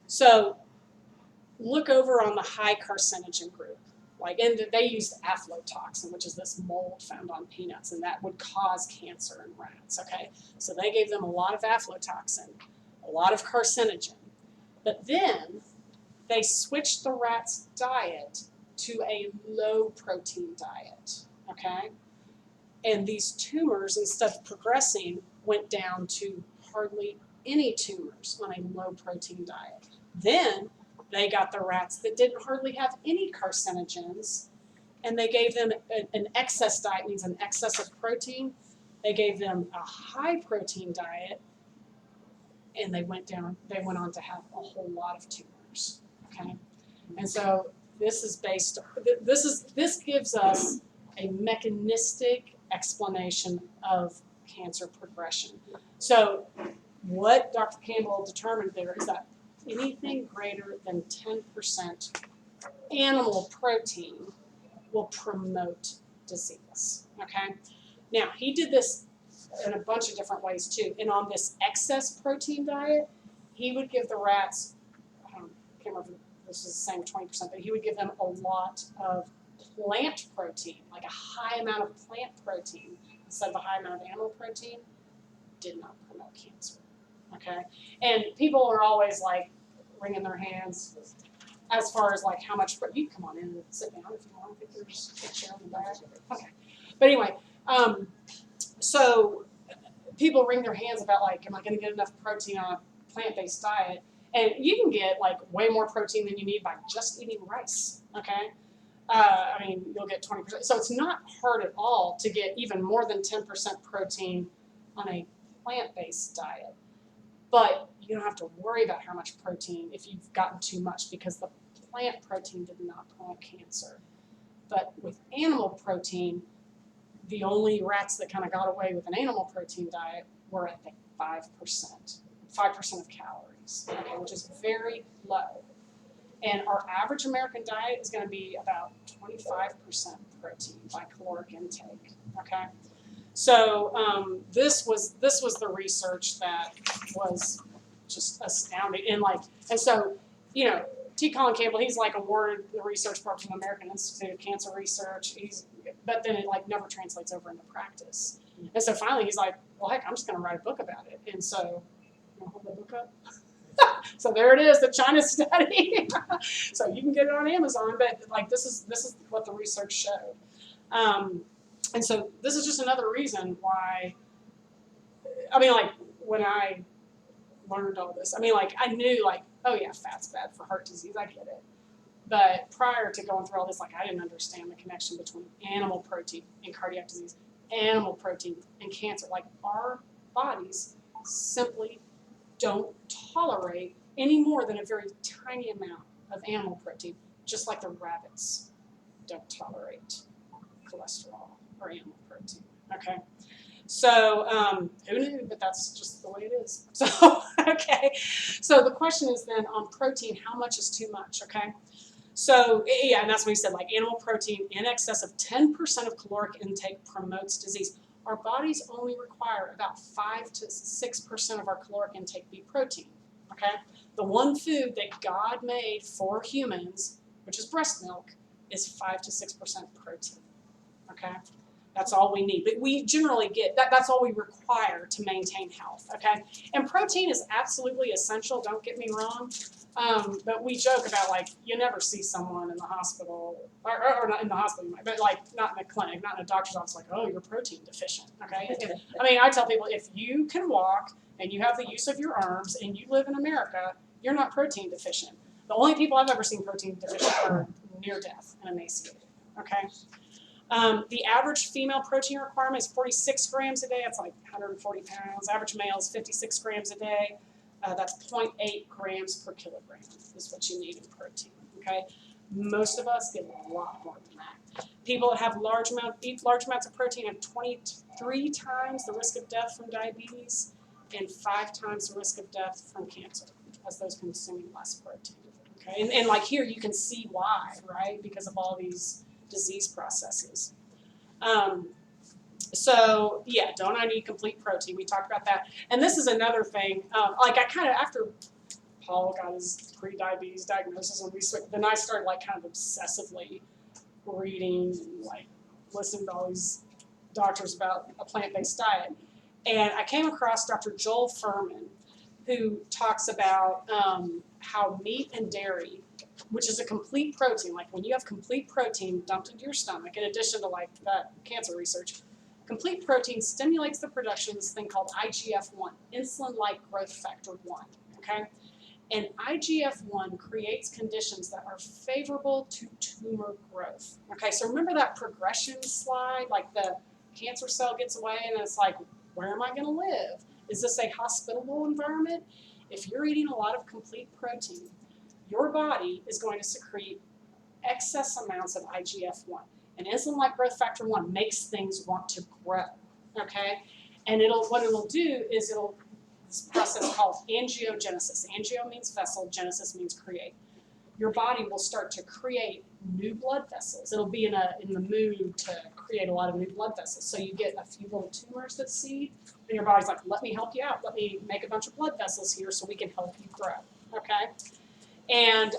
So look over on the high carcinogen group. And they used aflatoxin, which is this mold found on peanuts, and that would cause cancer in rats, okay? So they gave them a lot of aflatoxin, a lot of carcinogen. But then they switched the rats' diet to a low-protein diet, okay? And these tumors, instead of progressing, went down to hardly any tumors on a low-protein diet. Then they got the rats that didn't hardly have any carcinogens, and they gave them an excess diet, means an excess of protein. They gave them a high-protein diet, and they went on to have a whole lot of tumors, okay? And so this gives us a mechanistic explanation of cancer progression. So what Dr. Campbell determined there is that anything greater than 10% animal protein will promote disease, okay? Now, he did this in a bunch of different ways too. And on this excess protein diet, he would give the rats, I can't remember if this is the same 20%, but he would give them a lot of plant protein, like a high amount of plant protein instead of a high amount of animal protein. Did not promote cancer, okay? And people are always like wringing their hands as far as like how much, you come on in and sit down if you want. I think there's a chair in the back. Okay. But anyway, so people wring their hands about like, am I going to get enough protein on a plant-based diet? And you can get like way more protein than you need by just eating rice, okay? I mean, you'll get 20%. So it's not hard at all to get even more than 10% protein on a plant-based diet. But you don't have to worry about how much protein if you've gotten too much, because the plant protein did not promote cancer. But with animal protein, the only rats that kind of got away with an animal protein diet were, I think, 5% of calories, okay, which is very low. And our average American diet is going to be about 25% protein by caloric intake, okay? So this was the research that was just astounding. And so, you know, T. Colin Campbell, he's like awarded the research part from the American Institute of Cancer Research. But then it like never translates over into practice. And so finally he's like, well, heck, I'm just going to write a book about it. And so, you want to hold the book up? So there it is, the China study. So you can get it on Amazon, but like this is what the research showed. And so this is just another reason why, I mean, like when I learned all this, I mean, like I knew like, oh yeah, fat's bad for heart disease, I get it. But prior to going through all this, like I didn't understand the connection between animal protein and cardiac disease, animal protein and cancer. Like our bodies simply don't tolerate any more than a very tiny amount of animal protein, just like the rabbits don't tolerate cholesterol or animal protein, okay? So who knew, but that's just the way it is. So, okay, so the question is then on protein, how much is too much, okay? So, yeah, and that's what he said, like animal protein in excess of 10% of caloric intake promotes disease. Our bodies only require about 5 to 6% of our caloric intake be protein, okay? The one food that God made for humans, which is breast milk, is 5 to 6% protein, okay? That's all we need. But we generally get, that's all we require to maintain health, okay? And protein is absolutely essential, don't get me wrong. But we joke about, like, you never see someone in the hospital, or not in the hospital, but, like, not in a clinic, not in a doctor's office, like, oh, you're protein deficient, okay? I mean, I tell people, if you can walk and you have the use of your arms and you live in America, you're not protein deficient. The only people I've ever seen protein deficient are near death and emaciated, okay? The average female protein requirement is 46 grams a day. That's like 140 pounds. Average male is 56 grams a day. That's 0.8 grams per kilogram is what you need in protein, okay? Most of us get a lot more than that. People that have eat large amounts of protein have 23 times the risk of death from diabetes and 5 times the risk of death from cancer as those consuming less protein, okay? And like here, you can see why, right? Because of all these disease processes. So yeah, don't I need complete protein? We talked about that. And this is another thing, like I kind of, after Paul got his pre-diabetes diagnosis, and then I started like kind of obsessively reading and like listening to all these doctors about a plant-based diet. And I came across Dr. Joel Fuhrman, who talks about how meat and dairy, which is a complete protein, like when you have complete protein dumped into your stomach, in addition to like that cancer research, complete protein stimulates the production of this thing called IGF-1, insulin-like growth factor 1, okay? And IGF-1 creates conditions that are favorable to tumor growth. Okay, so remember that progression slide, like the cancer cell gets away and it's like, where am I going to live? Is this a hospitable environment? If you're eating a lot of complete protein, your body is going to secrete excess amounts of IGF-1. And insulin-like growth factor 1 makes things want to grow, okay? And what it'll do is this process called angiogenesis. Angio means vessel, genesis means create. Your body will start to create new blood vessels. It'll be in the mood to create a lot of new blood vessels. So you get a few little tumors that seed, and your body's like, let me help you out. Let me make a bunch of blood vessels here so we can help you grow, okay? And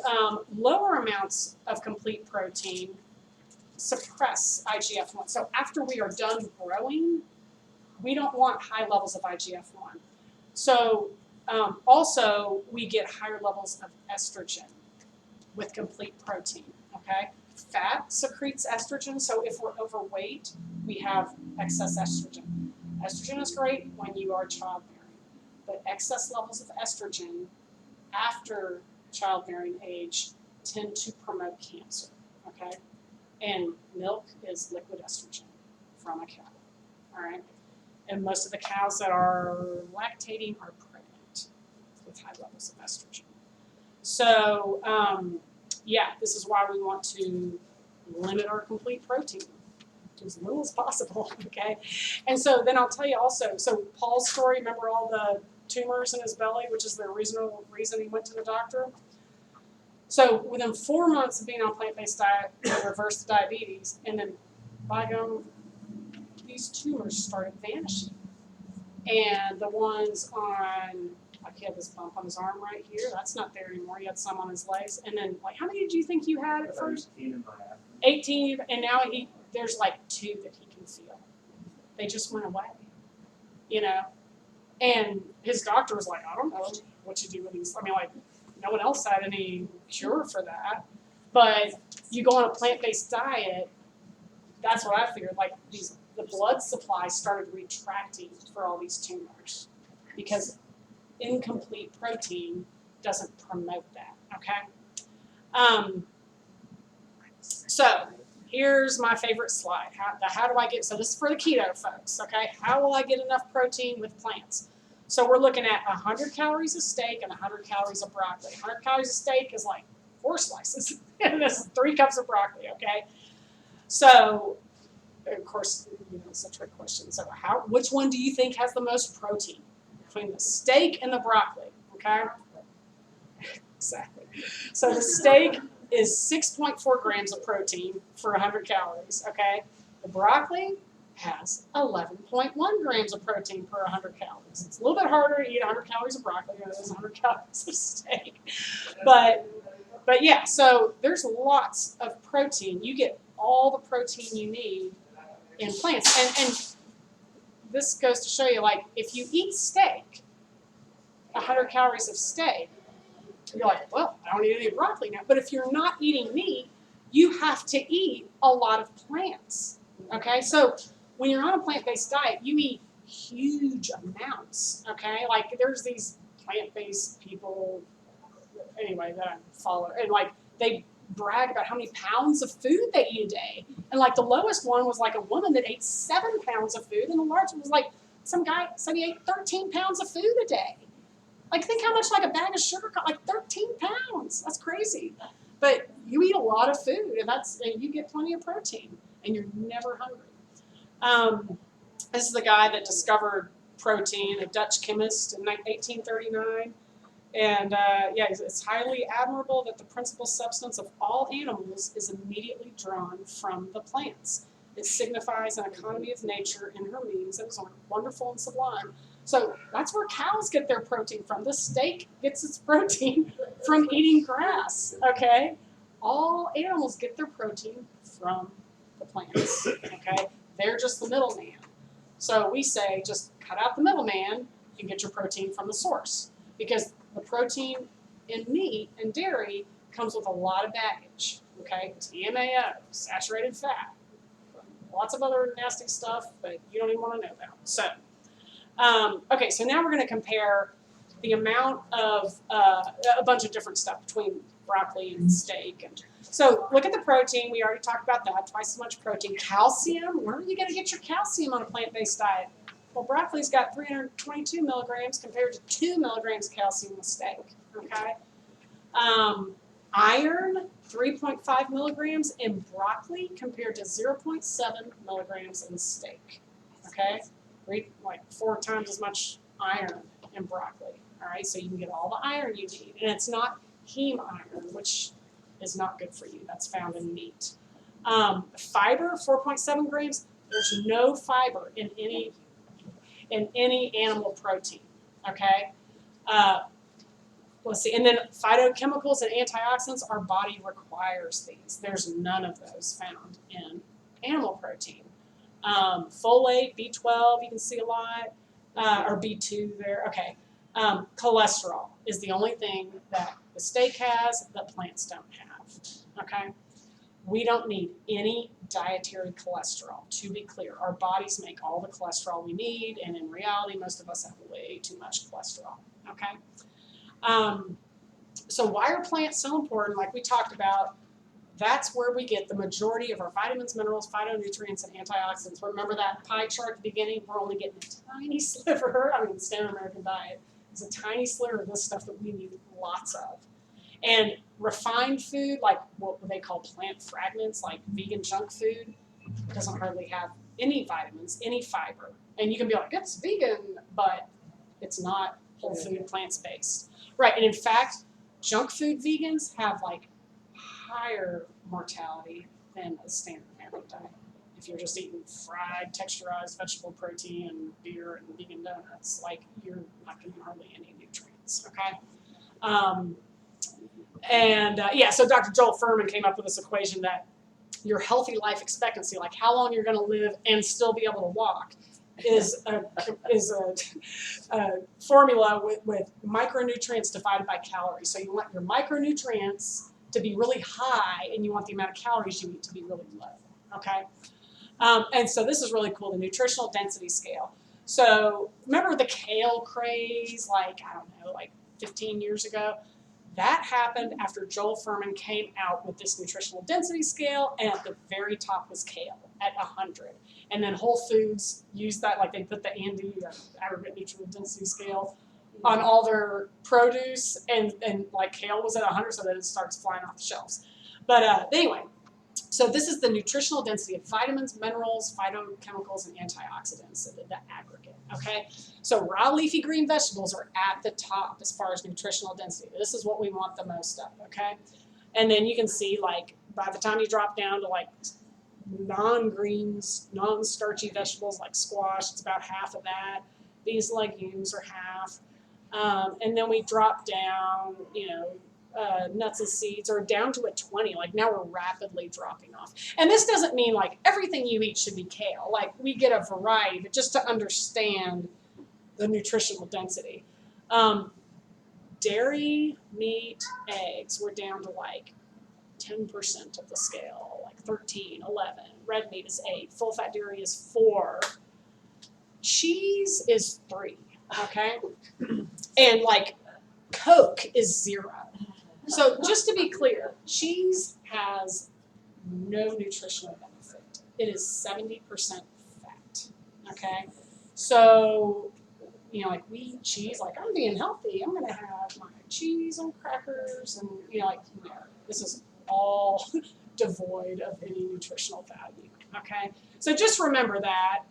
lower amounts of complete protein suppress IGF-1. So after we are done growing, we don't want high levels of IGF-1. So also we get higher levels of estrogen with complete protein, okay? Fat secretes estrogen, so if we're overweight, we have excess estrogen. Estrogen is great when you are childbearing, but excess levels of estrogen after childbearing age tend to promote cancer, okay? And milk is liquid estrogen from a cow, all right? And most of the cows that are lactating are pregnant with high levels of estrogen. So, yeah, this is why we want to limit our complete protein to as little as possible, okay? And so then I'll tell you also, so Paul's story, remember all the tumors in his belly, which is the original reason he went to the doctor? So within 4 months of being on a plant-based diet, he reversed the diabetes, and then by gum, these tumors started vanishing. And the ones on, like he had this bump on his arm right here, that's not there anymore. He had some on his legs. And then, like, how many did you think you had at first? 18 in my abdomen. 18, and now there's like 2 that he can feel. They just went away, you know? And his doctor was like, I don't know what you do with these. I mean, like, no one else had any cure for that. But you go on a plant-based diet, that's what I figured. Like, the blood supply started retracting for all these tumors because incomplete protein doesn't promote that, okay? So here's my favorite slide. How do I get, so this is for the keto folks, okay? How will I get enough protein with plants? So we're looking at 100 calories of steak and 100 calories of broccoli. 100 calories of steak is like 4 slices, and this is 3 cups of broccoli, okay? So, of course, you know, it's a trick question. So which one do you think has the most protein between the steak and the broccoli, okay? Exactly. So the steak is 6.4 grams of protein for 100 calories, okay? The broccoli has 11.1 grams of protein per 100 calories. It's a little bit harder to eat 100 calories of broccoli than it is 100 calories of steak. But yeah, so there's lots of protein. You get all the protein you need in plants. And this goes to show you, like, if you eat steak, 100 calories of steak, you're like, well, I don't need any broccoli now. But if you're not eating meat, you have to eat a lot of plants, okay? So when you're on a plant-based diet, you eat huge amounts, okay? Like, there's these plant-based people, anyway, that I follow, and, like, they brag about how many pounds of food they eat a day. And, like, the lowest one was, like, a woman that ate 7 pounds of food, and the largest one was, like, some guy said he ate 13 pounds of food a day. Like, think how much, like, a bag of sugar costs, like 13 pounds. That's crazy. But you eat a lot of food, and you get plenty of protein, and you're never hungry. This is the guy that discovered protein, a Dutch chemist in 1839. And, yeah, it's highly admirable that the principal substance of all animals is immediately drawn from the plants. It signifies an economy of nature in her means that is wonderful and sublime. So that's where cows get their protein from. The steak gets its protein from eating grass, okay? All animals get their protein from the plants, okay? They're just the middleman. So we say just cut out the middleman and get your protein from the source, because the protein in meat and dairy comes with a lot of baggage, okay? TMAO, saturated fat, lots of other nasty stuff that you don't even want to know about. So, okay, so now we're going to compare the amount of a bunch of different stuff between broccoli and steak. And so look at the protein. We already talked about that, twice as much protein. Calcium, where are you going to get your calcium on a plant-based diet? Well, broccoli's got 322 milligrams compared to 2 milligrams calcium in steak, okay? Iron, 3.5 milligrams in broccoli compared to 0.7 milligrams in steak, okay? Like 4 times as much iron in broccoli, all right? So you can get all the iron you need. And it's not heme iron, which is not good for you. That's found in meat. Fiber, 4.7 grams. There's no fiber in any animal protein, okay? Let's see, and then phytochemicals and antioxidants, our body requires these. There's none of those found in animal protein. Folate, B12, you can see a lot, or B2 there, okay. Cholesterol is the only thing that the steak has that plants don't have, okay? We don't need any dietary cholesterol, to be clear. Our bodies make all the cholesterol we need, and in reality, most of us have way too much cholesterol, okay? So why are plants so important? Like we talked about, that's where we get the majority of our vitamins, minerals, phytonutrients, and antioxidants. Remember that pie chart at the beginning? We're only getting a tiny sliver. I mean, the standard American diet is a tiny sliver of this stuff that we need lots of. And refined food, like what they call plant fragments, like vegan junk food, doesn't hardly have any vitamins, any fiber. And you can be like, it's vegan, but it's not whole food, plants-based. Right, and in fact, junk food vegans have like higher mortality than a standard American diet. If you're just eating fried, texturized vegetable protein and beer and vegan donuts, like you're not getting hardly any nutrients, okay? Yeah, so Dr. Joel Fuhrman came up with this equation that your healthy life expectancy, like how long you're going to live and still be able to walk, is a formula with micronutrients divided by calories. So you want your micronutrients to be really high, and you want the amount of calories you eat to be really low, okay? And so this is really cool, the nutritional density scale. So remember the kale craze, like, I don't know, like 15 years ago? That happened after Joel Fuhrman came out with this nutritional density scale, and at the very top was kale at 100. And then Whole Foods used that, like they put the ANDI, aggregate nutritional density scale, on all their produce, and like kale was at 100, so that it starts flying off the shelves. But anyway, so this is the nutritional density of vitamins, minerals, phytochemicals, and antioxidants, the aggregate, okay? So raw leafy green vegetables are at the top as far as nutritional density. This is what we want the most of, okay? And then you can see, like, by the time you drop down to, like, non-greens, non-starchy vegetables like squash, it's about half of that. These legumes are half. And then we drop down, nuts and seeds are down to a 20. Like now we're rapidly dropping off. And this doesn't mean like everything you eat should be kale. Like we get a variety, but just to understand the nutritional density. Dairy, meat, eggs, we're down to like 10% of the scale, like 13, 11. Red meat is 8. Full fat dairy is 4. Cheese is 3, okay? And like Coke is 0. So just to be clear, cheese has no nutritional benefit. It is 70% fat, okay? So, like we eat cheese, like I'm being healthy. I'm gonna have my cheese and crackers and, this is all devoid of any nutritional value, okay? So just remember that.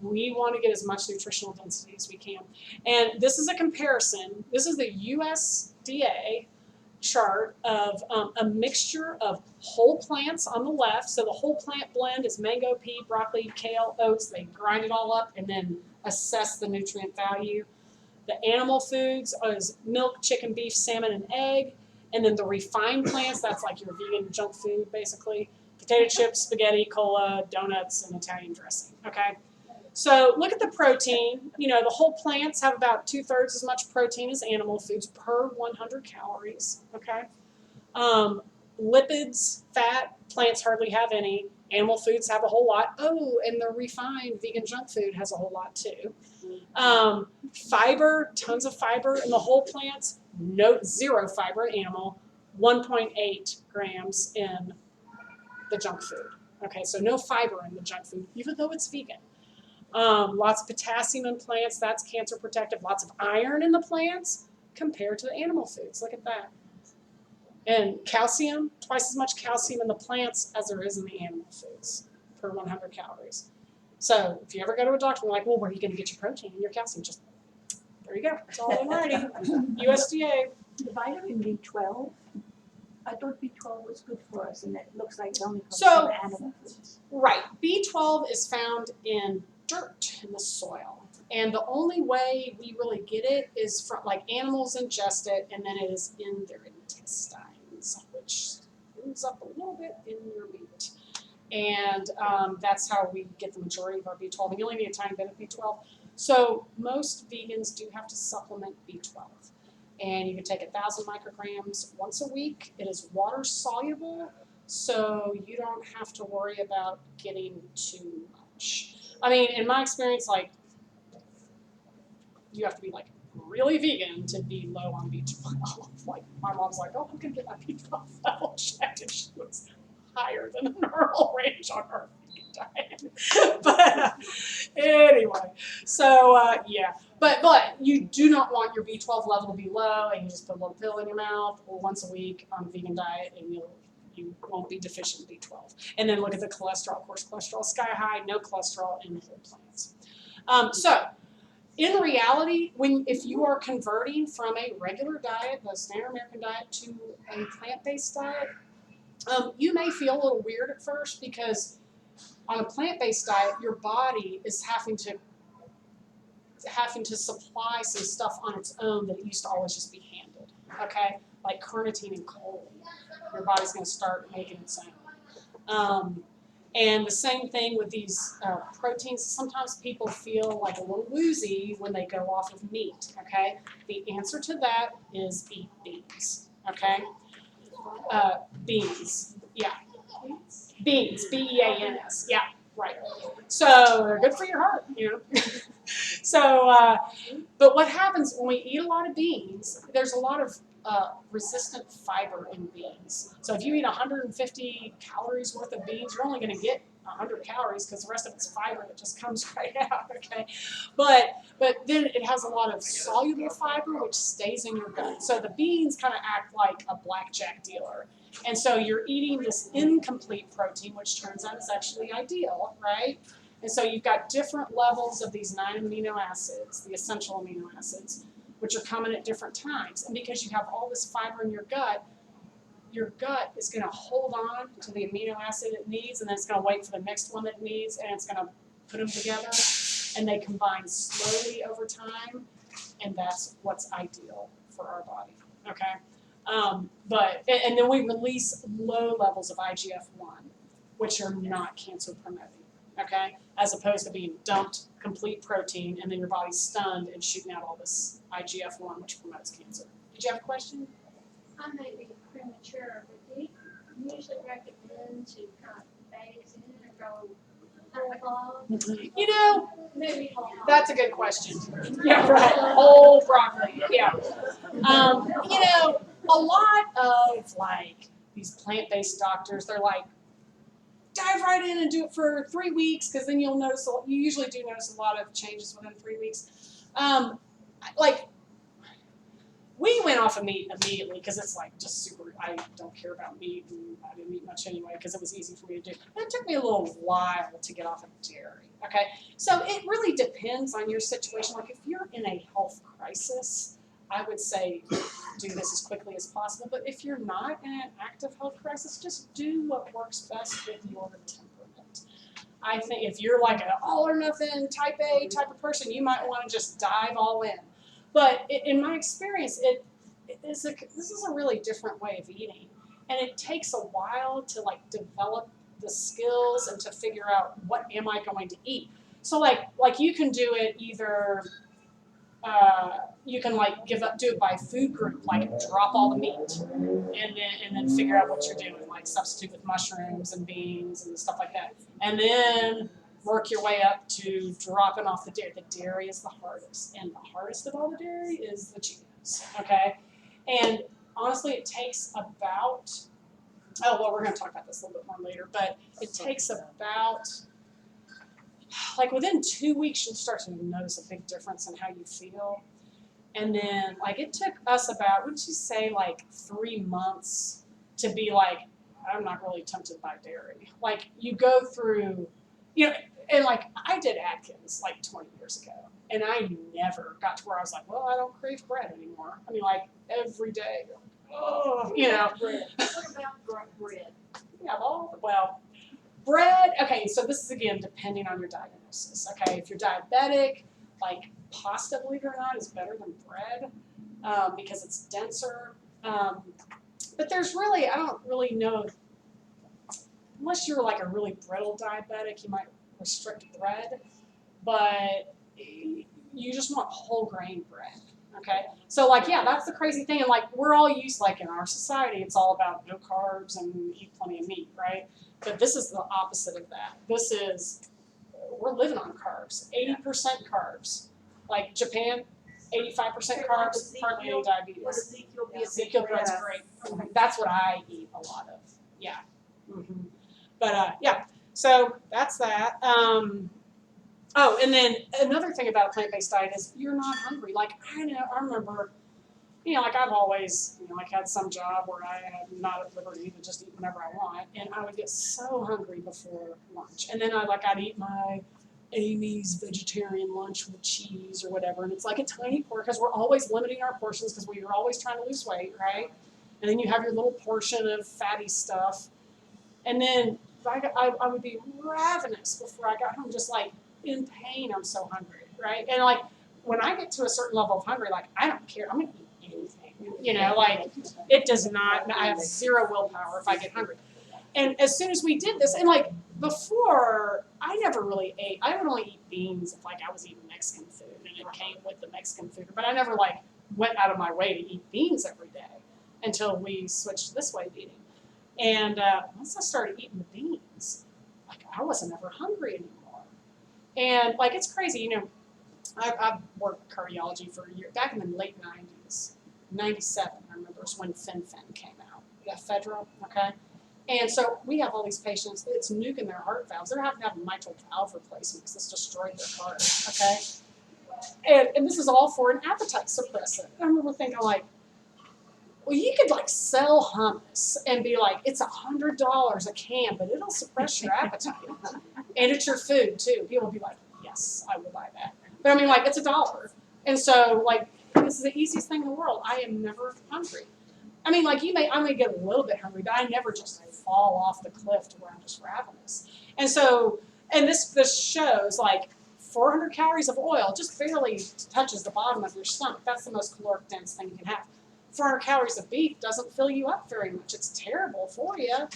We want to get as much nutritional density as we can. And this is a comparison. This is the USDA chart of a mixture of whole plants on the left. So the whole plant blend is mango, pea, broccoli, kale, oats. They grind it all up, and then assess the nutrient value. The animal foods is milk, chicken, beef, salmon, and egg. And then the refined plants, that's like your vegan junk food, basically. Potato chips, spaghetti, cola, donuts, and Italian dressing, okay? So look at the protein. You know, the whole plants have about 2/3 as much protein as animal foods per 100 calories, okay? Lipids, fat, plants hardly have any. Animal foods have a whole lot. Oh, and the refined vegan junk food has a whole lot too. Fiber, tons of fiber in the whole plants. Zero fiber in animal. 1.8 grams in the junk food. Okay, so no fiber in the junk food, even though it's vegan. Lots of potassium in plants. That's cancer protective. Lots of iron in the plants compared to the animal foods. Look at that. And calcium, twice as much calcium in the plants as there is in the animal foods per 100 calories. So if you ever go to a doctor and they're like, well, where are you going to get your protein and your calcium? Just, there you go. It's all in writing. USDA. The vitamin B12, I thought B12 was good for us, and it looks like it only comes So- from animal foods. Right. B12 is found in dirt in the soil. And the only way we really get it is from, like, animals ingest it, and then it is in their intestines, which ends up a little bit in your meat. And that's how we get the majority of our B12. And you only need a tiny bit of B12. So most vegans do have to supplement B12. And you can take 1,000 micrograms once a week. It is water soluble, so you don't have to worry about getting too much. I mean, in my experience, like, you have to be like really vegan to be low on B12. Like, my mom's like, oh, I'm gonna get my B12 level checked, and she was higher than the normal range on her vegan diet. But anyway, so yeah, but you do not want your B12 level to be low, and you just put a little pill in your mouth once a week on a vegan diet, and you won't be deficient in B12. And then look at the cholesterol. Of course, cholesterol is sky high. No cholesterol in whole plants. So in reality, if you are converting from a regular diet, the standard American diet, to a plant-based diet, you may feel a little weird at first because on a plant-based diet, your body is having to supply some stuff on its own that it used to always just be handled. Okay, like carnitine and choline, your body's going to start making its own. And the same thing with these proteins. Sometimes people feel like a little woozy when they go off of meat, okay? The answer to that is eat beans, okay? Beans, yeah. Beans, B-E-A-N-S, yeah, right. So they're good for your heart, you know? So, but what happens when we eat a lot of beans, there's a lot of resistant fiber in beans. So if you eat 150 calories worth of beans, you're only going to get 100 calories because the rest of it's fiber that just comes right out, okay? But then it has a lot of soluble fiber which stays in your gut. So the beans kind of act like a blackjack dealer. And so you're eating this incomplete protein, which turns out is actually ideal, right? And so you've got different levels of these 9 amino acids, the essential amino acids, which are coming at different times. And because you have all this fiber in your gut is going to hold on to the amino acid it needs, and then it's going to wait for the next one that it needs, and it's going to put them together, and they combine slowly over time, and that's what's ideal for our body, okay? And then we release low levels of IGF-1, which are not cancer promoting, okay? As opposed to being dumped complete protein and then your body's stunned and shooting out all this IGF-1, which promotes cancer. Did you have a question? I may be premature, but do you usually recommend to kind of phase in and go whole hog? You know, Maybe whole hog. that's a good question. Yeah, right. Whole broccoli. Yeah. You know, a lot of like these plant-based doctors, they're like, dive right in and do it for 3 weeks because then you'll notice. You usually do notice a lot of changes within 3 weeks. Like, we went off of meat immediately because it's like just super. I don't care about meat, and I didn't eat much anyway because it was easy for me to do. And it took me a little while to get off of dairy. Okay, so it really depends on your situation. Like if you're in a health crisis, I would say do this as quickly as possible. But if you're not in an active health crisis, just do what works best with your temperament. I think if you're like an all or nothing type A type of person, you might want to just dive all in. But in my experience, this is a really different way of eating, and it takes a while to like develop the skills and to figure out what am I going to eat. So like you can do it either. You can like do it by food group, like drop all the meat, and then figure out what you're doing, like substitute with mushrooms and beans and stuff like that, and then work your way up to dropping off the dairy. The dairy is the hardest, and the hardest of all the dairy is the cheese. Okay, and honestly, it takes about we're going to talk about this a little bit more later, but it takes about like within 2 weeks, you'll start to notice a big difference in how you feel. And then, like, it took us about, wouldn't you say, like 3 months to be like, I'm not really tempted by dairy. Like, you go through, and like, I did Atkins like 20 years ago, and I never got to where I was like, well, I don't crave bread anymore. I mean, like, every day, oh, Bread. What about bread? Yeah, well, bread, okay, so this is, again, depending on your diagnosis, okay? If you're diabetic, like, pasta, believe it or not, is better than bread because it's denser. But there's really, I don't really know, unless you're like a really brittle diabetic, you might restrict bread, but you just want whole grain bread, okay? So like, yeah, that's the crazy thing, and like, we're all used, like in our society, it's all about no carbs and eat plenty of meat, right? But this is the opposite of that. This is, we're living on carbs, 80% carbs. Like Japan, 85% carbs, hardly any diabetes. What Ezekiel be a Ezekiel big bread's bread. great. That's what I eat a lot of. Yeah. Mm-hmm. But yeah, so that's that. Oh, and then another thing about a plant-based diet is you're not hungry. Like I remember, like I've always, like had some job where I am not at liberty to just eat whenever I want, and I would get so hungry before lunch, and then I'd eat my Amy's vegetarian lunch with cheese or whatever, and it's like a tiny portion because we're always limiting our portions because we are always trying to lose weight, right? And then you have your little portion of fatty stuff, and then I would be ravenous before I got home, just like in pain. I'm so hungry, right? And like when I get to a certain level of hungry, like I don't care. I'm gonna eat anything, like it does not. I have zero willpower if I get hungry. And as soon as we did this, and like before, I never really ate. I would only eat beans if like I was eating Mexican food and it came with the Mexican food. But I never like went out of my way to eat beans every day until we switched to this way of eating. And once I started eating the beans, like I wasn't ever hungry anymore. And like it's crazy, I've worked cardiology for a year. Back in the late 90s, 97, I remember, is when FinFin came out. Federal, okay? And so we have all these patients, it's nuking their heart valves. They're having to have mitral valve replacement because it's destroyed their heart, okay? And this is all for an appetite suppressant. I remember thinking like, well, you could like sell hummus and be like, it's $100 a can, but it'll suppress your appetite. And it's your food too. People will be like, yes, I will buy that. But I mean like, it's $1. And so like, this is the easiest thing in the world. I am never hungry. I mean, like I may get a little bit hungry, but I never just fall off the cliff to where I'm just ravenous. And so, and this shows like 400 calories of oil just barely touches the bottom of your stomach. That's the most caloric dense thing you can have. 400 calories of beef doesn't fill you up very much. It's terrible for you,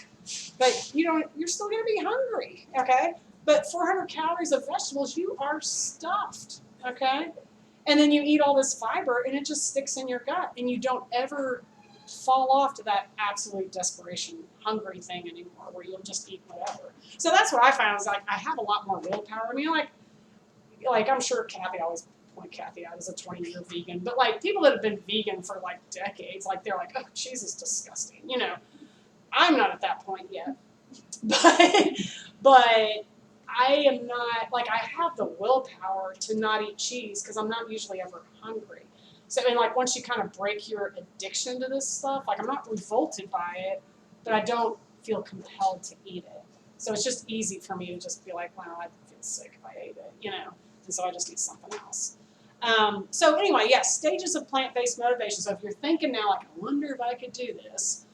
but you're still going to be hungry, okay? But 400 calories of vegetables, you are stuffed, okay? And then you eat all this fiber, and it just sticks in your gut, and you don't ever fall off to that absolute desperation hungry thing anymore where you'll just eat whatever. So that's what I found is like I have a lot more willpower. I mean like I'm sure Kathy, I always point Kathy out as a 20-year vegan, but like people that have been vegan for like decades, like they're like, oh, cheese is disgusting. I'm not at that point yet, but I am not, like I have the willpower to not eat cheese because I'm not usually ever hungry. So, and like once you kind of break your addiction to this stuff, like I'm not revolted by it, but I don't feel compelled to eat it. So it's just easy for me to just be like, well, I'd feel sick if I ate it, and so I just eat something else. So anyway, yes, stages of plant-based motivation. So if you're thinking now, like, I wonder if I could do this,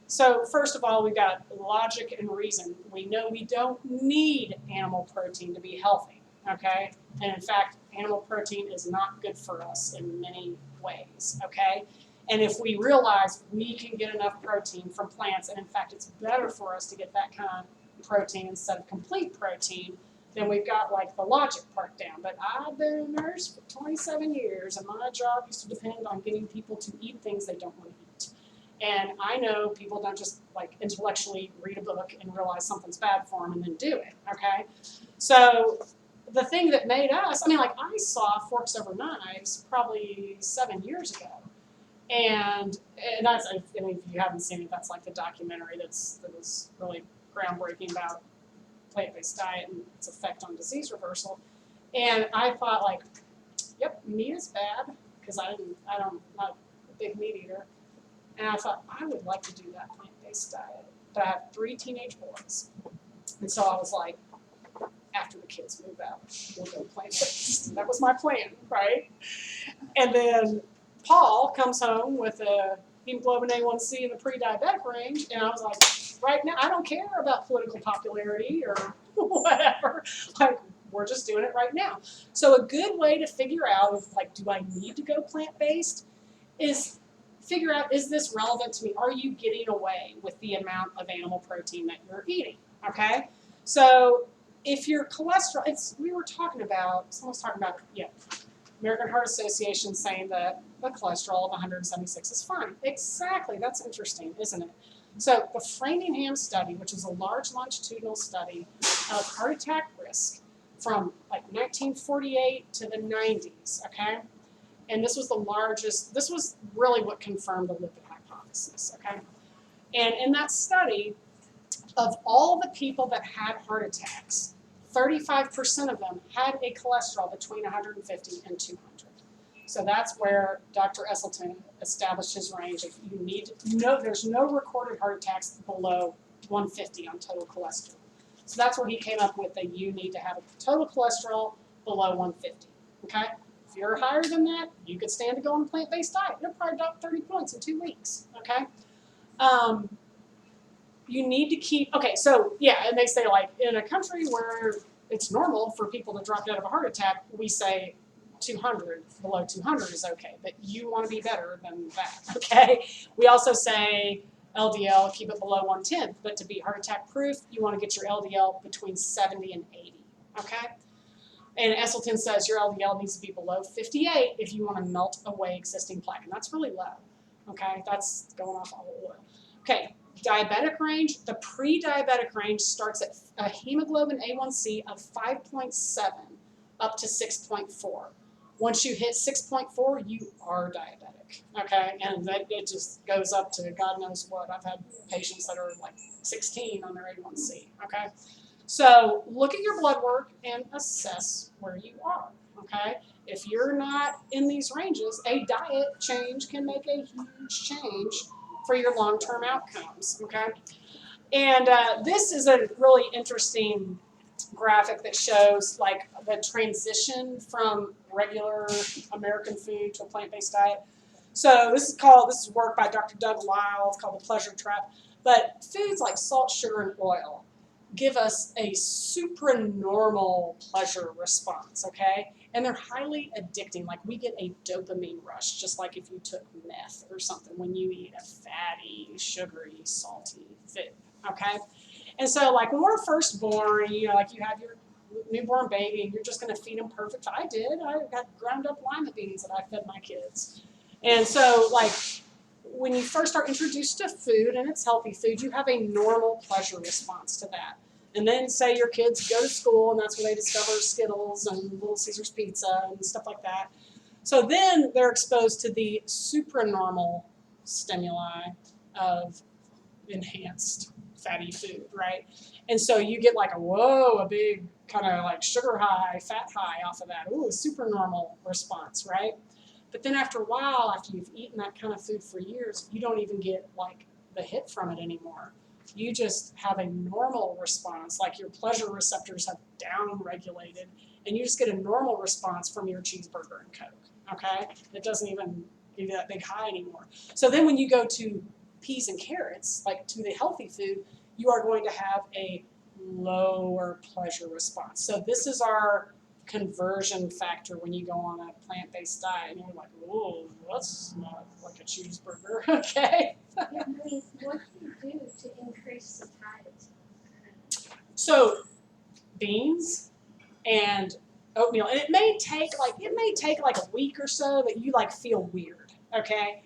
So first of all, we've got logic and reason. We know we don't need animal protein to be healthy, okay? And in fact, animal protein is not good for us in many ways, okay? And if we realize we can get enough protein from plants, and in fact it's better for us to get that kind of protein instead of complete protein, then we've got like the logic part down. But I've been a nurse for 27 years, and my job used to depend on getting people to eat things they don't want to eat. And I know people don't just like intellectually read a book and realize something's bad for them and then do it, okay? So the thing that made us, I mean, like I saw Forks Over Knives probably 7 years ago. And that's, I mean, if you haven't seen it, that's like the documentary that was really groundbreaking about plant-based diet and its effect on disease reversal. And I thought like, yep, meat is bad because I'm not a big meat eater. And I thought I would like to do that plant-based diet. But I have 3 teenage boys. And so I was like, after the kids move out, we'll go plant-based. That was my plan, right? And then Paul comes home with a hemoglobin A1C in the pre-diabetic range, and I was like, right now, I don't care about political popularity or whatever. Like, we're just doing it right now. So a good way to figure out, if, like, do I need to go plant-based, is figure out, is this relevant to me? Are you getting away with the amount of animal protein that you're eating, okay? So if your cholesterol, we were talking about, someone was talking about, American Heart Association saying that the cholesterol of 176 is fine. Exactly, that's interesting, isn't it? So the Framingham study, which is a large longitudinal study of heart attack risk from like 1948 to the 90s, okay? And this was the largest, this was really what confirmed the lipid hypothesis, okay? And in that study, of all the people that had heart attacks, 35% of them had a cholesterol between 150 and 200. So that's where Dr. Esselstyn established his range of you need no, there's no recorded heart attacks below 150 on total cholesterol. So that's where he came up with that you need to have a total cholesterol below 150, okay? If you're higher than that, you could stand to go on a plant-based diet. You'll probably drop 30 points in 2 weeks, okay? You need to keep, okay, so yeah, and they say like in a country where it's normal for people to drop dead of a heart attack, we say 200, below 200 is okay, but you want to be better than that, okay? We also say LDL, keep it below 110, but to be heart attack proof, you want to get your LDL between 70 and 80, okay? And Esselstyn says your LDL needs to be below 58 if you want to melt away existing plaque, and that's really low, okay? That's going off all the oil. Okay, diabetic range, the pre-diabetic range starts at a hemoglobin A1C of 5.7 up to 6.4. Once you hit 6.4, you are diabetic, okay? And that it just goes up to God knows what. I've had patients that are like 16 on their A1C, okay? So look at your blood work and assess where you are, okay? If you're not in these ranges, a diet change can make a huge change for your long-term outcomes, okay? And this is a really interesting graphic that shows like the transition from regular American food to a plant-based diet. So this is work by Dr. Doug Lisle. It's called The Pleasure Trap. But foods like salt, sugar, and oil give us a supranormal pleasure response, okay? And they're highly addicting. Like we get a dopamine rush, just like if you took meth or something when you eat a fatty, sugary, salty food, okay? And so like when we're first born, you know, like you have your newborn baby and you're just going to feed them perfect. I got ground up lima beans that I fed my kids. And so like when you first are introduced to food and it's healthy food, you have a normal pleasure response to that. And then say your kids go to school and that's where they discover Skittles and Little Caesars pizza and stuff like that. So then they're exposed to the supranormal stimuli of enhanced fatty food, right? And so you get like a big kind of like sugar high, fat high off of that. Ooh, a supernormal response, right? But then after a while, after you've eaten that kind of food for years, you don't even get like the hit from it anymore. You just have a normal response, like your pleasure receptors have down-regulated, and you just get a normal response from your cheeseburger and Coke, okay? It doesn't even give you that big high anymore. So then when you go to peas and carrots, like to the healthy food, you are going to have a lower pleasure response. So this is our conversion factor when you go on a plant-based diet, and you're like, "Whoa, that's not like a cheeseburger," okay? Yeah, I mean, what do you do to increase satiety? So beans and oatmeal, and it may take like a week or so that you like feel weird, okay?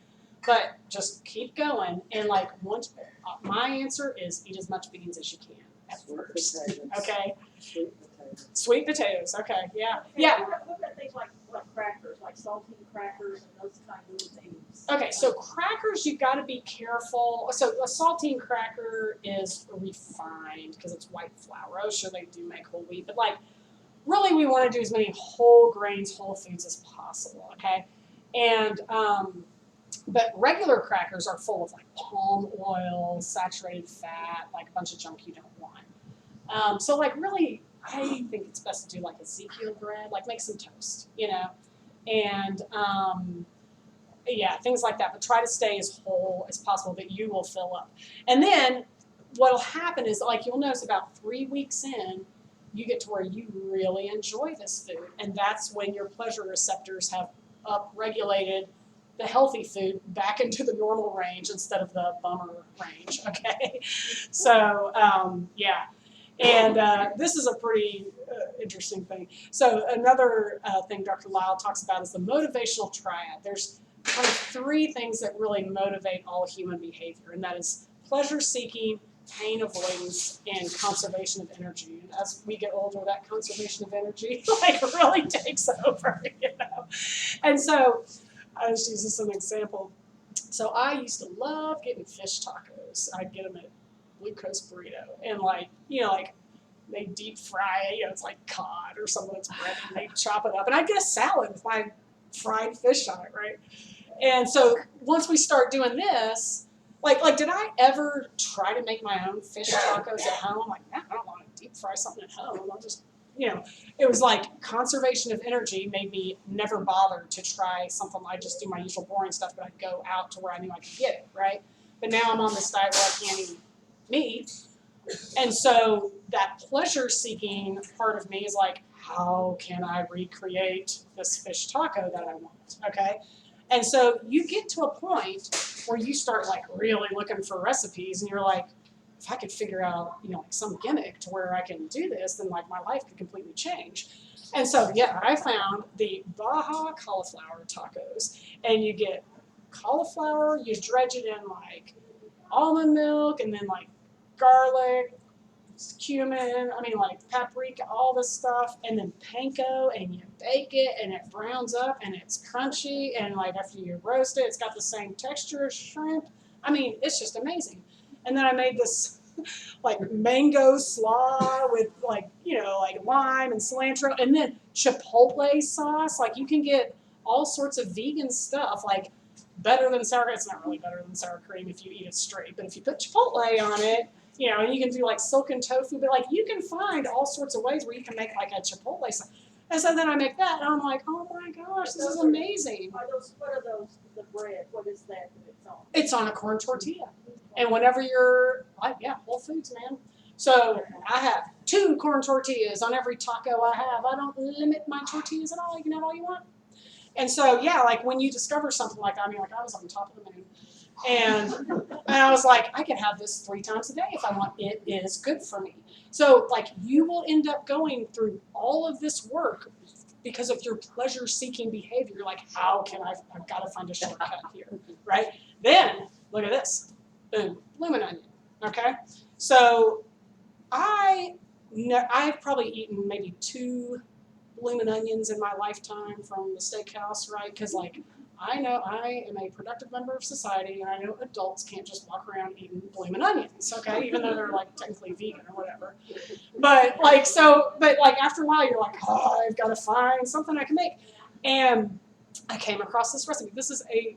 But just keep going, and like once my answer is eat as much beans as you can at first, okay? Sweet potatoes, okay, yeah, yeah. What about things like crackers, like saltine crackers and those kind of things? Okay, so crackers, you've got to be careful. So a saltine cracker is refined because it's white flour. Oh, sure, they do make whole wheat, but like really we want to do as many whole grains, whole foods as possible, okay? And but regular crackers are full of like palm oil, saturated fat, like a bunch of junk you don't want. So like really, I think it's best to do like Ezekiel bread, like make some toast, you know, and yeah, things like that. But try to stay as whole as possible, but you will fill up. And then what'll happen is like you'll notice about 3 weeks in, you get to where you really enjoy this food, and that's when your pleasure receptors have upregulated the healthy food back into the normal range instead of the bummer range. Okay, so yeah. And this is a pretty interesting thing. So another thing Dr. Lyle talks about is the motivational triad. There's kind of 3 things that really motivate all human behavior, and that is pleasure seeking, pain avoidance, and conservation of energy. And as we get older, that conservation of energy like really takes over, you know. And so I just use this as an example. So I used to love getting fish tacos. I'd get them at Blue Coast Burrito, and like, you know, like they deep fry it, you know, it's like cod or something that's breaded, and they chop it up, and I'd get a salad with my fried fish on it, right? And so once we start doing this, like did I ever try to make my own fish tacos at home? Like, nah, I don't want to deep fry something at home. I'll just, you know, it was like conservation of energy made me never bother to try something. I just do my usual boring stuff, but I'd go out to where I knew I could get it, right? But now I'm on this diet where I can't eat meat. And so that pleasure-seeking part of me is like, how can I recreate this fish taco that I want, okay? And so you get to a point where you start like really looking for recipes, and you're like, if I could figure out, you know, like some gimmick to where I can do this, then like my life could completely change. And so, yeah, I found the Baja cauliflower tacos, and you get cauliflower, you dredge it in like almond milk, and then like garlic, cumin, I mean like paprika, all this stuff, and then panko, and you bake it, and it browns up, and it's crunchy, and like after you roast it, it's got the same texture as shrimp. I mean, it's just amazing. And then I made this like mango slaw with like, you know, like lime and cilantro, and then chipotle sauce. Like you can get all sorts of vegan stuff, like better than sour cream. It's not really better than sour cream if you eat it straight, but if you put chipotle on it, you know, and you can do like silken tofu, but like you can find all sorts of ways where you can make like a chipotle sauce. And so then I make that, and I'm like, oh my gosh, this is amazing. What are those, the bread, what is that it's on? It's on a corn tortilla. And whenever you're, like, yeah, Whole Foods, man. So I have 2 corn tortillas on every taco I have. I don't limit my tortillas at all. You can have all you want. And so, yeah, like when you discover something like that, I mean, like I was on top of the moon. And I was like, I can have this 3 times a day if I want. It is good for me. So, like, you will end up going through all of this work because of your pleasure-seeking behavior. You're like, how can I've got to find a shortcut here, right? Then, look at this. Boom, bloomin' onion, okay? So I've probably eaten maybe 2 bloomin' onions in my lifetime from the steakhouse, right? Because, like, I know I am a productive member of society, and I know adults can't just walk around eating bloomin' onions, okay? Even though they're, like, technically vegan or whatever. But, like, after a while, you're like, oh, I've got to find something I can make. And I came across this recipe. This is a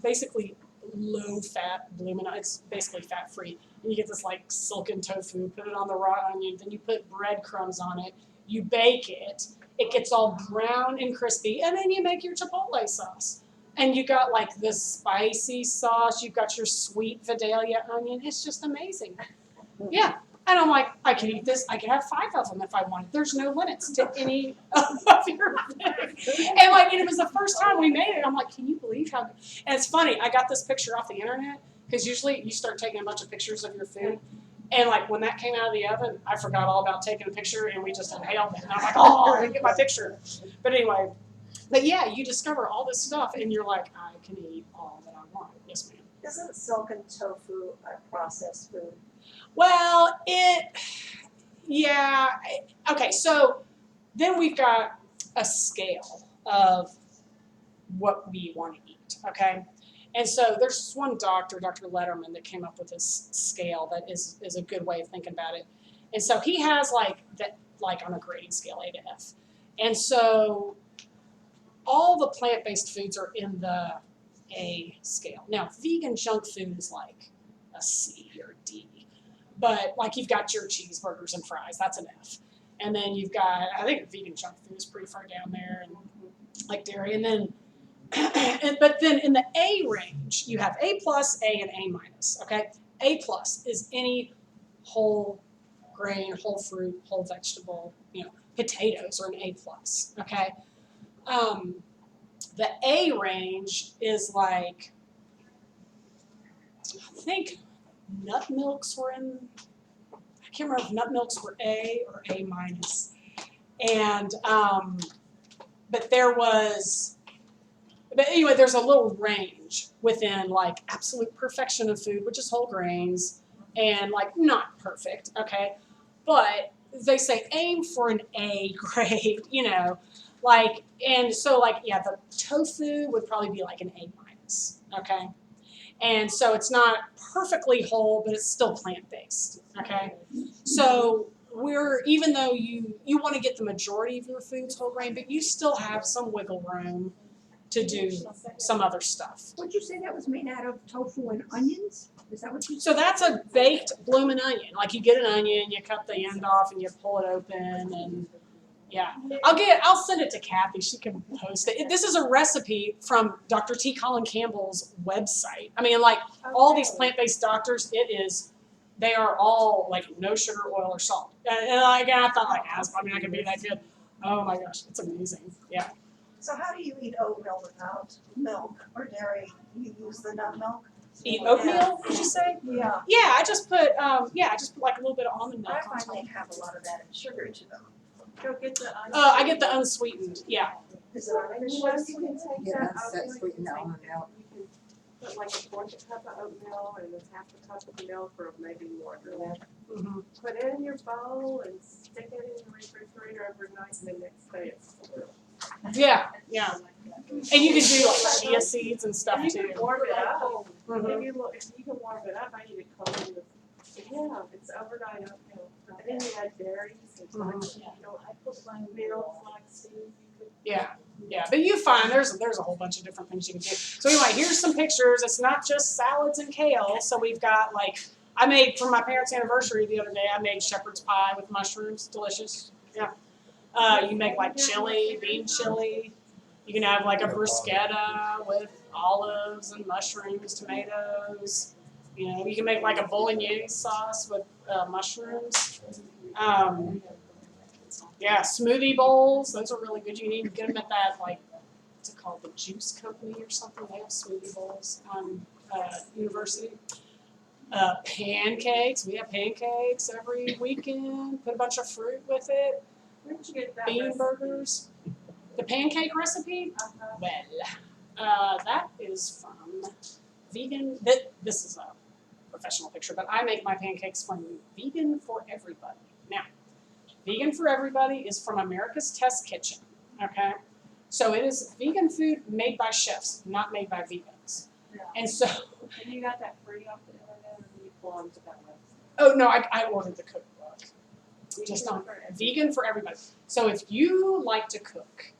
basically low-fat bloomin' onion. It's basically fat-free. And you get this, like, silken tofu, put it on the raw onion, then you put breadcrumbs on it, you bake it, it gets all brown and crispy, and then you make your chipotle sauce. And you got like this spicy sauce. You've got your sweet Vidalia onion. It's just amazing. Yeah. And I'm like, I could eat this. I could have 5 of them if I wanted. There's no limits to any of your things. And like, and it was the first time we made it. I'm like, can you believe how? And it's funny. I got this picture off the internet because usually you start taking a bunch of pictures of your food. And like when that came out of the oven, I forgot all about taking a picture and we just inhaled it. And I'm like, oh, I didn't get my picture. But anyway, but yeah, you discover all this stuff and you're like, I can eat all that I want. Yes, ma'am. Isn't silken tofu a processed food? Well, yeah. Okay, so then we've got a scale of what we want to eat, okay? And so there's this one doctor, Dr. Letterman, that came up with this scale that is a good way of thinking about it. And so he has like on a grading scale, A to F. And so all the plant-based foods are in the A scale. Now, vegan junk food is like a C or D. But like you've got your cheeseburgers and fries, that's an F. And then you've got, I think vegan junk food is pretty far down there, and like dairy. And then, but then in the A range, you have A plus, A, and A minus. Okay, A plus is any whole grain, whole fruit, whole vegetable. You know, potatoes are an A plus. Okay, the A range is like, I think nut milks were in, I can't remember if nut milks were A or A minus. And, but anyway, there's a little range within like absolute perfection of food, which is whole grains, and like not perfect, okay? But they say aim for an A grade, you know, like, and so like, yeah, the tofu would probably be like an A minus, okay? And so it's not perfectly whole, but it's still plant-based, okay? So even though you want to get the majority of your foods whole grain, but you still have some wiggle room to do some other stuff. Would you say that was made out of tofu and onions? Is that what you said? So that's a baked blooming onion. Like you get an onion, you cut the end off, and you pull it open, and yeah. I'll send it to Kathy. She can post it. This is a recipe from Dr. T. Colin Campbell's website. I mean, like all these plant-based doctors, they are all like no sugar, oil, or salt. And like I thought, like, I can be that good. Oh my gosh, it's amazing. Yeah. So how do you eat oatmeal without milk or dairy? You use the nut milk? Eat oatmeal? Did you say? Yeah. Yeah, I just put like a little bit of almond milk I on find top. they have a lot of that in sugar to them. Go get the I get the unsweetened. Yeah. Is it artificial? You can take Yeah, that that's oatmeal, sweet you can almond take- milk. You can put like a fourth cup of oatmeal and then half a cup of milk or maybe more than that. Mm-hmm. Put it in your bowl and stick it in the refrigerator overnight and the next day it's spoiled. Yeah. Yeah. And you can do like chia seeds and stuff And you too. can warm it up. Mhm. If you can warm it up, I eat it cold. Yeah, it's overnight oatmeal. And then you add berries and like, you know, I put my milk, like seeds. Yeah, yeah, but you find there's a whole bunch of different things you can do. So anyway, here's some pictures. It's not just salads and kale. So we've got like, I made for my parents' anniversary the other day, I made shepherd's pie with mushrooms, delicious. Yeah. You make like chili, bean chili. You can have like a bruschetta with olives and mushrooms, tomatoes. You know, you can make like a bolognese sauce with mushrooms. Yeah, smoothie bowls. Those are really good. You need to get them at that, like, what's it called, the Juice Company or something. They have smoothie bowls on University. Pancakes. We have pancakes every weekend. Put a bunch of fruit with it. Where did you get that? Bean recipe? burgers. The pancake recipe? Uh-huh. Well, that is from vegan. This is a professional picture, but I make my pancakes from Vegan for Everybody. Now, Vegan for Everybody is from America's Test Kitchen, okay? So it is vegan food made by chefs, not made by vegans. Yeah. And so, And you got that free off the internet or you belong to that website? oh no, I ordered the cookbook. Just on Vegan for Everybody. So if you like to cook,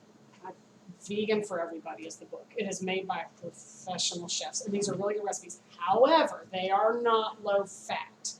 Vegan for Everybody is the book. It is made by professional chefs, and these are really good recipes. However, they are not low fat.